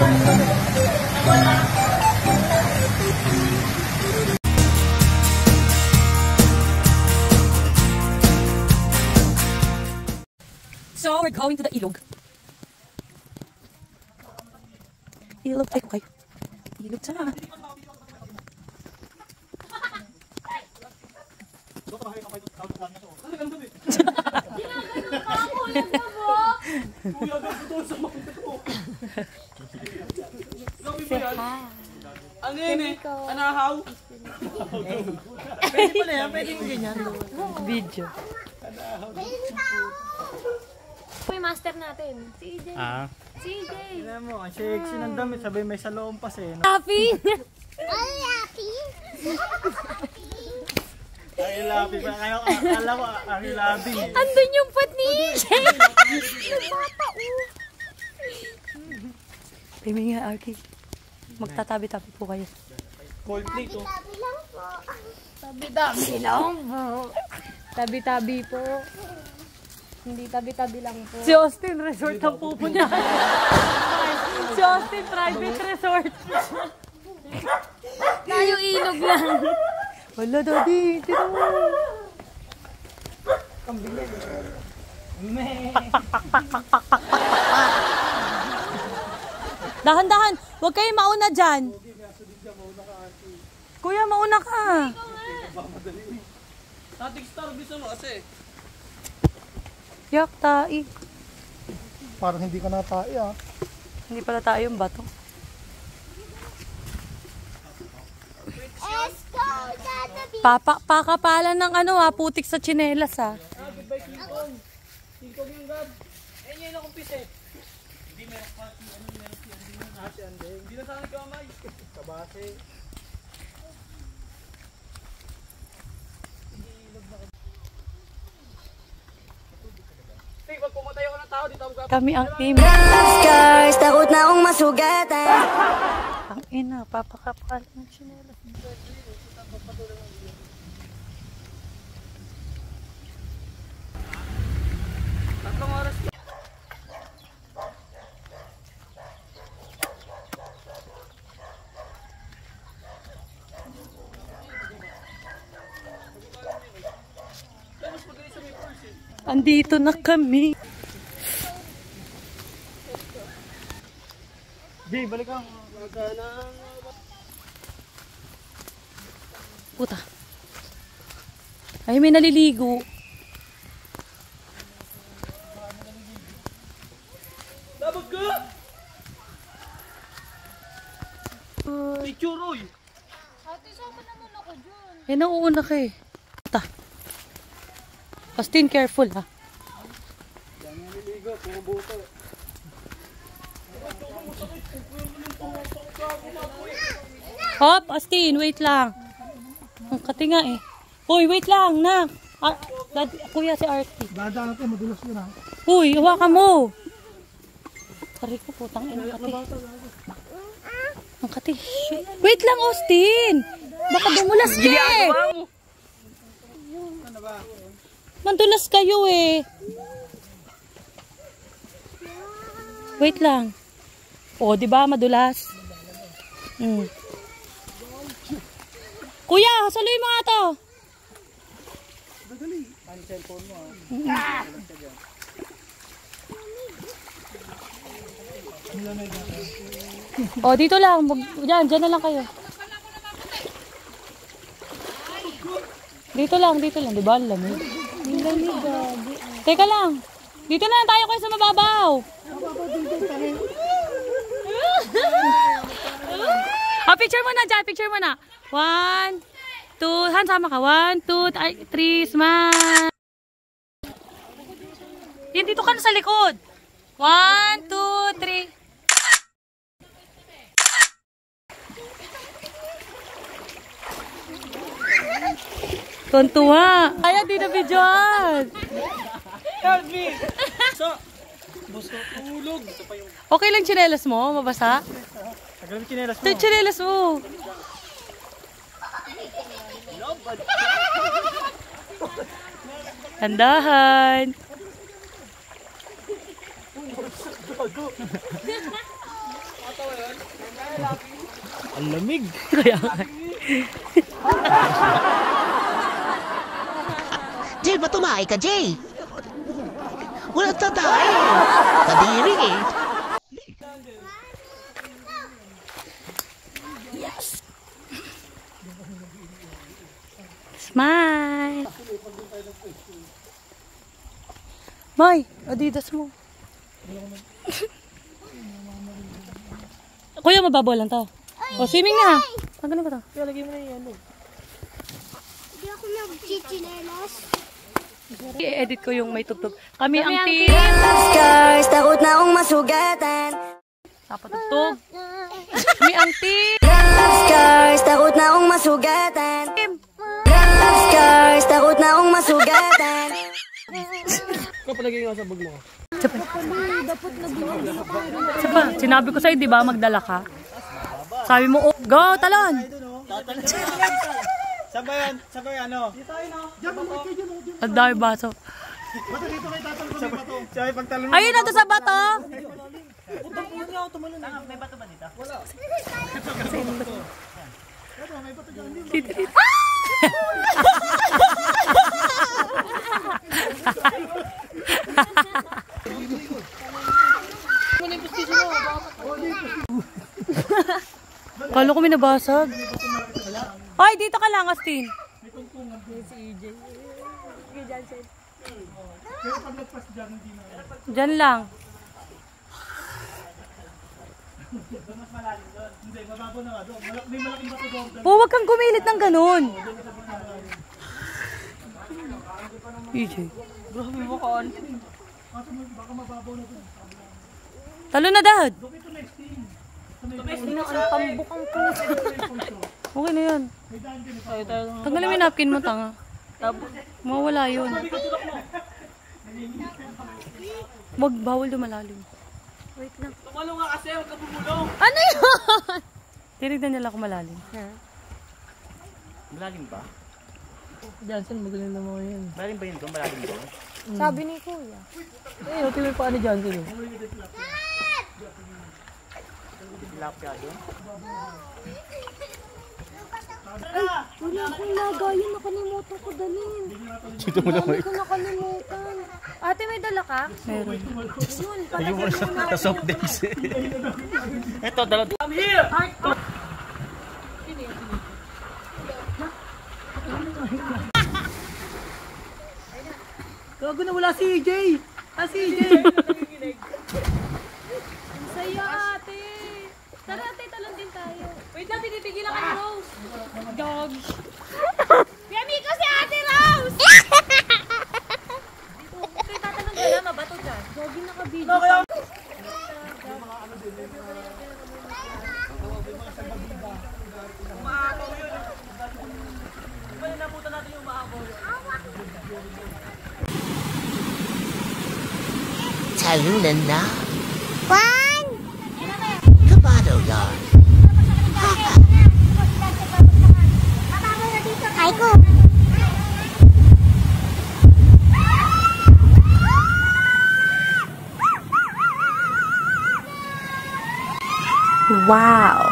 So, we're going to the ilog. Ilog, ay, okay. Ilog sa Ano yun eh? Anahaw? Pwede pala yan, pwede yung ganyan. video. Ito yung master natin. Si EJ. Si EJ. Tignan mo, ang sexy ng damit. Sabi may salompas eh. Happy! Ay, labi pa. Kaya akala ko, ang labi. Andun yung pot ni EJ! Nagbata Pimi nga, Arky. Magtatabi-tabi po kayo. Cold plate oh. Tabi-tabi lang po. Tabi-tabi po. Hindi tabi-tabi lang po. Si Austin Resort ang pupunta. Si Austin Private Resort. Tayo ilog lang. Wala, Daddy. Tira mo. Dahan-dahan. Huwag kayo mauna dyan. Kuya, mauna ka. Static star, bisa mo kasi. Yak, tai. Parang hindi ka natai ah. Hindi pala tayo yung bato. Pakapalan ng ano putik sa tsinelas Tingkong yung gab. Eh, yun akong pise. Hindi meron pa hindi na sana kamay. Kabase. Hey, wag pumatay ako ng tao dito ang gab. Kami ang team. Guys, takot na akong masugatan. Ang ina, papakapalan ng tsinelas. Tatlong oras. Andito na kami. Di, balik ka. Puta. Ay, may naliligo. Labag ka! Picture, oy! Ate, sama naman ako dyan. Eh, nauuna ka eh. Puta. Austin, careful ha. Yan yung niligo, puro buto. Hop, Austin, wait lang. Ang kati nga eh. Uy, wait lang, na. Kuya si Artie. Dadaan natin, madulas yun ha. Uy, hawakan mo. Tari ko, putang ina, kati. Ang kati. Shit. Wait lang, Austin. Baka dumulas ka eh. Mandulas kayo eh. Wait lang. O, di ba madulas? Kuya, saluhin mo nga to. Dali. Ang cellphone mo O, dito lang. Diyan na lang kayo. Dito lang. Di ba? Ang lamig. Teka lang. Dito na lang tayo kayo sa mababaw. Picture mo na dyan. Picture mo na. 1, 2. Han, sama ka. 1, 2, 3. Smile. Yan, dito ka na sa likod. 1, 2, 3. Tuntua. Kaya di na videoan. Help me! So, busto, tulog. Okay lang tsinelas mo? Mabasa? Tagal yung chinelas mo. Ito yung tsinelas mo. Tandahan. Ang lamig. Kaya Jay, matumahay ka, Jay! Walang tatay! Kadiri eh! smile. May, Adidas mo. Kuya, mababaw lang to. O, swimming na. Tanggalin ko to. Lagay mo na yung ano. Hindi ako nag-chichinelas. I-edit ko yung may tugtog. Kami ang ang team. Scars, takot na akong masugatan. Tapatugtog. Kami ang team. Scars, takot na akong masugatan. Scars, takot na akong masugatan. Kapalagay nga sa bag mo. Saba, sinabi ko sa'yo, di ba, magdala ka? Sabi mo, oh, go, talon! Sabay ano? Ang dami baso. Sabay pagtalon mo. Ayun na to sa bato! May bato ba dito? Dito, dito. Kala ko may nabasag. Ay, dito ka lang, Astin. Diyan lang. Oh, wag kang gumilit ng ganun. EJ. Grabe mo kaan. Talo na, Dad. Okay na yan. Tanggalin mo yung napkin mo, tanga. Mawala yun. Wag, bawal lumalalim. Tumalo nga kasi, huwag ka bumulong. Ano yun? Tinignan nila ako malalim. Malalim ba? Johnson, magaling naman yan. Malalim ba yun doon? Malalim doon? Sabi ni Kuya. Eh, okay may paano Johnson eh. Tilapia doon? Wala akong lagayan. Nakalimutan ko dalhin. Dito mo lang Hindi ko nakalimutan. Ate, may dala ka? Meron. Yun, Ayun mo sa soft drinks eh. Ito, dala. I'm here! Gago na wala si EJ! Ah, si EJ! Ang saya, ate. Tara, ate, talon din tayo. Wait lang, pinipigilan ka ni Rose. Dog. Yami ko si Ate Rose! Okay, tatanong ka na, mabato dyan. Doggy nakabidyo. Talon na. Juan! Kabado yan. Ay ko! Wow!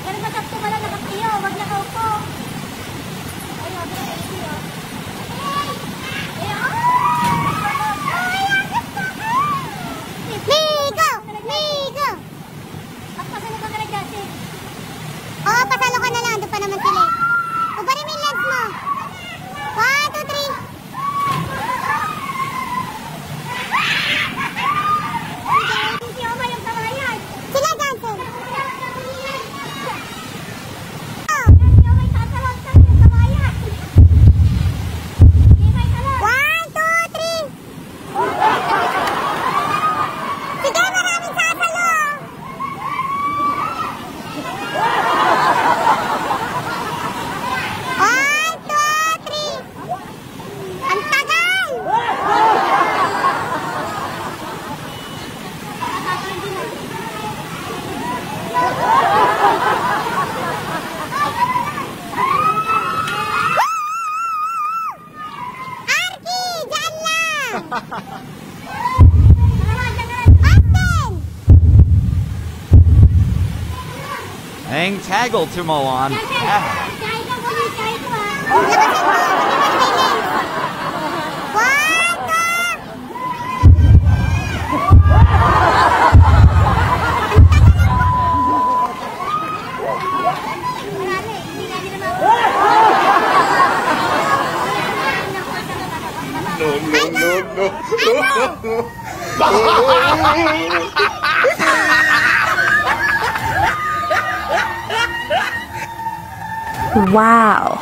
Pero matap ko pala nakatiyo. Wag nakaupo. Ay, wag na Ang tagal tumawan. Wow.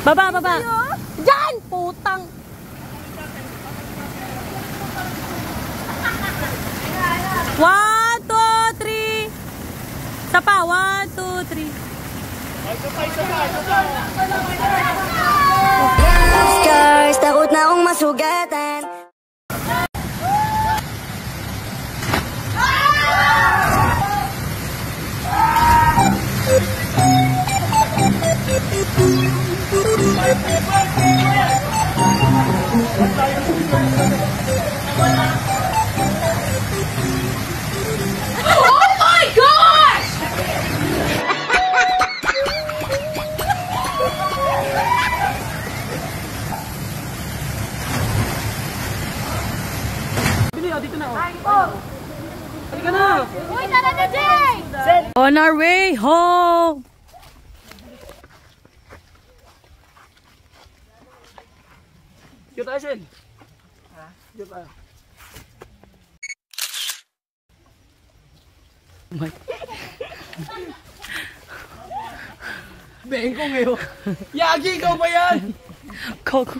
Baba, baba. Diyan! Putang. One, two, three. Isa pa. 1, 2, 3. Scars, takot na akong masugatan. Oh my gosh! Uy, tara na, Jay! On our way home. Dito tayo, Sel. Dito tayo. Bengko ngayon. Yagi, ikaw ba yan? Kago.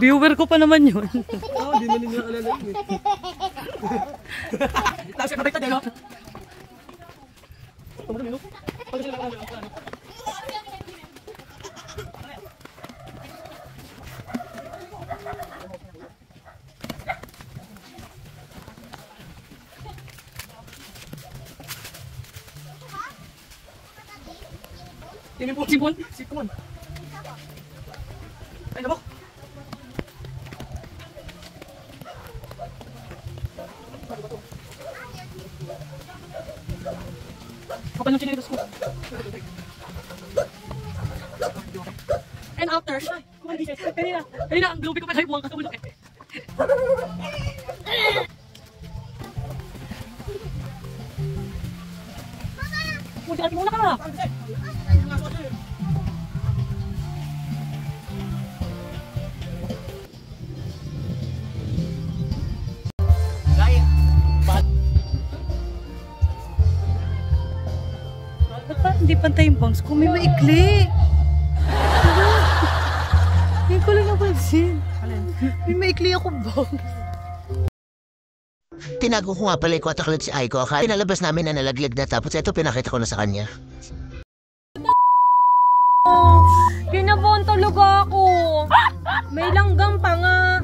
Viewer ko pa naman yun. Oo, di man nila alala yun eh. Tapos yung kabay tayo, no? Ini po, sipon. Sipon. Ay, nabok. Kapal ng chinilas ko. And after, kanina, ang globe ko pa tayo buwang kasabulok eh. Ate, muna ka! Ba't parang hindi pantay yung bangs ko? May maikli. Ngayon ko lang napansin. May maikli ako bangs. Tinago ko nga pala yung 4 karat si Aiko. Akala pinalabas namin na nalaglag na tapos ito pinakita ko na sa kanya. Kinabahan talaga ako. May langgam pa nga.